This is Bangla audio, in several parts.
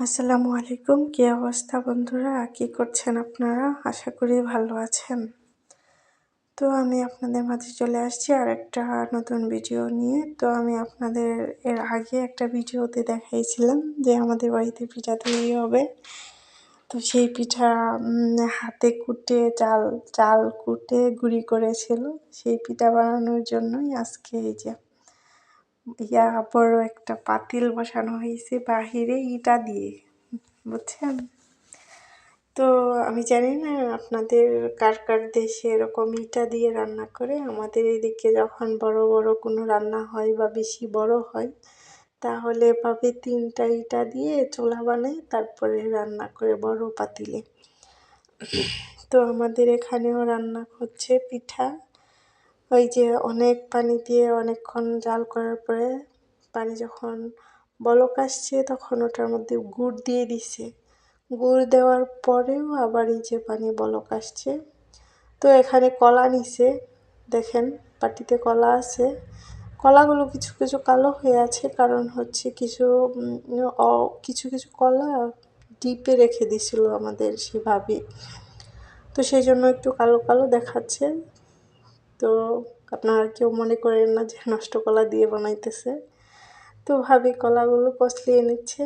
আসসালামু আলাইকুম। কি অবস্থা বন্ধুরা? কি করছেন আপনারা? আশা করি ভালো আছেন। তো আমি আপনাদের মাঝে চলে আসছি আরেকটা নতুন ভিডিও নিয়ে। তো আমি আপনাদের এর আগে একটা ভিডিওতে দেখাইছিলাম যে আমাদের বাড়িতে পিঠা তৈরি হবে। তো সেই পিঠা হাতে কুটে চাল কুটে গুঁড়ি করেছিল। সেই পিঠা বানানোর জন্যই আজকে এই যে বড় একটা পাতিল বসানো হয়েছে বাহিরে ইটা দিয়ে, বুঝছেন? তো আমি জানি না আপনাদের কার কার দেশে এরকম ইটা দিয়ে রান্না করে। আমাদের এদিকে যখন বড় বড় কোনো রান্না হয় বা বেশি বড় হয় তাহলে এভাবে 3টা ইটা দিয়ে চুলা বানায় তারপরে রান্না করে বড় পাতিলে। তো আমাদের এখানেও রান্না হচ্ছে পিঠা। ওই যে অনেক পানি দিয়ে অনেকক্ষণ জাল করার পরে পানি যখন বলক আসছে তখন ওটার মধ্যে গুড় দিয়ে দিছে। গুড় দেওয়ার পরেও আবার এই যে পানি বলক আসছে। তো এখানে কলা নিছে, দেখেন বাটিতে কলা আছে। কলাগুলো কিছু কিছু কালো হয়ে আছে, কারণ হচ্ছে কিছু কিছু কলা ডিপে রেখে দিছিল আমাদের সেভাবে। তো সেই জন্য একটু কালো কালো দেখাচ্ছে। তো আপনারা কেউ মনে করেন না যে নষ্ট কলা দিয়ে বানাইতেছে। তো ভাবি কলাগুলো কচলিয়ে নিচ্ছে।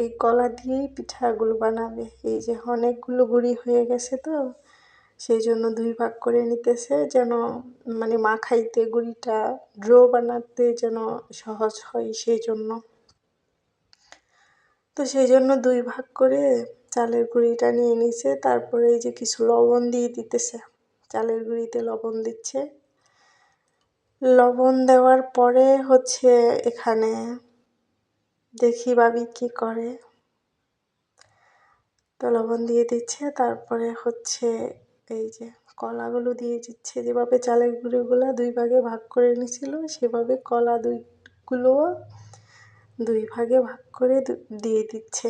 এই কলা দিয়েই পিঠাগুলো বানাবে। এই যে অনেকগুলো গুঁড়ি হয়ে গেছে, তো সেই জন্য 2 ভাগ করে নিতেছে যেন মানে মাখাইতে গুঁড়িটা ড্রো বানাতে যেন সহজ হয় সেই জন্য। তো সেই জন্য 2 ভাগ করে চালের গুঁড়িটা নিয়ে নিছে। তারপরে এই যে কিছু লবণ দিয়ে দিতেছে, চালের গুঁড়িতে লবণ দিচ্ছে। লবণ দেওয়ার পরে হচ্ছে এখানে দেখি ভাবি কি করে। তো লবণ দিয়ে দিচ্ছে, তারপরে হচ্ছে এই যে কলাগুলো দিয়ে দিচ্ছে। যেভাবে চালের গুঁড়িগুলো 2 ভাগে ভাগ করে নিয়েছিল সেভাবে কলা গুলোও 2 ভাগে ভাগ করে দিয়ে দিচ্ছে।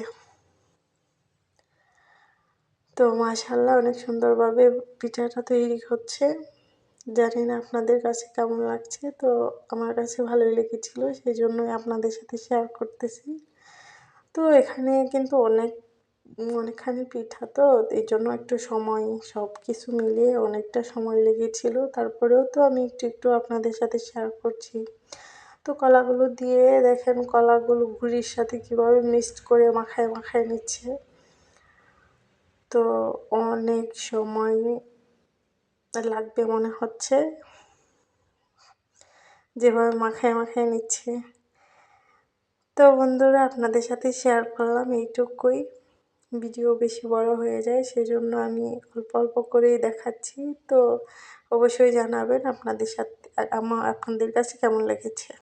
তো মাশাআল্লাহ অনেক সুন্দরভাবে পিঠাটা তৈরি হচ্ছে। জানি না আপনাদের কাছে কেমন লাগছে। তো আমার কাছে ভালোই লেগেছিল, সেই জন্যই আপনাদের সাথে শেয়ার করতেছি। তো এখানে কিন্তু অনেকখানি পিঠা, তো এই জন্য একটু সময় সব কিছু মিলিয়ে অনেকটা সময় লেগেছিল। তারপরেও তো আমি একটু একটু আপনাদের সাথে শেয়ার করছি। তো কলাগুলো দিয়ে দেখেন কলাগুলো গুঁড়ির সাথে কীভাবে মিক্সড করে মাখায় মাখায় নিচ্ছে। তো অনেক সময় লাগবে মনে হচ্ছে যেভাবে মাখায় মাখায় নিচ্ছে। তো বন্ধুরা আপনাদের সাথে শেয়ার করলাম এইটুকুই। ভিডিও বেশি বড় হয়ে যায় সেজন্য আমি অল্প অল্প করেই দেখাচ্ছি। তো অবশ্যই জানাবেন আপনাদের কাছে কেমন লেগেছে।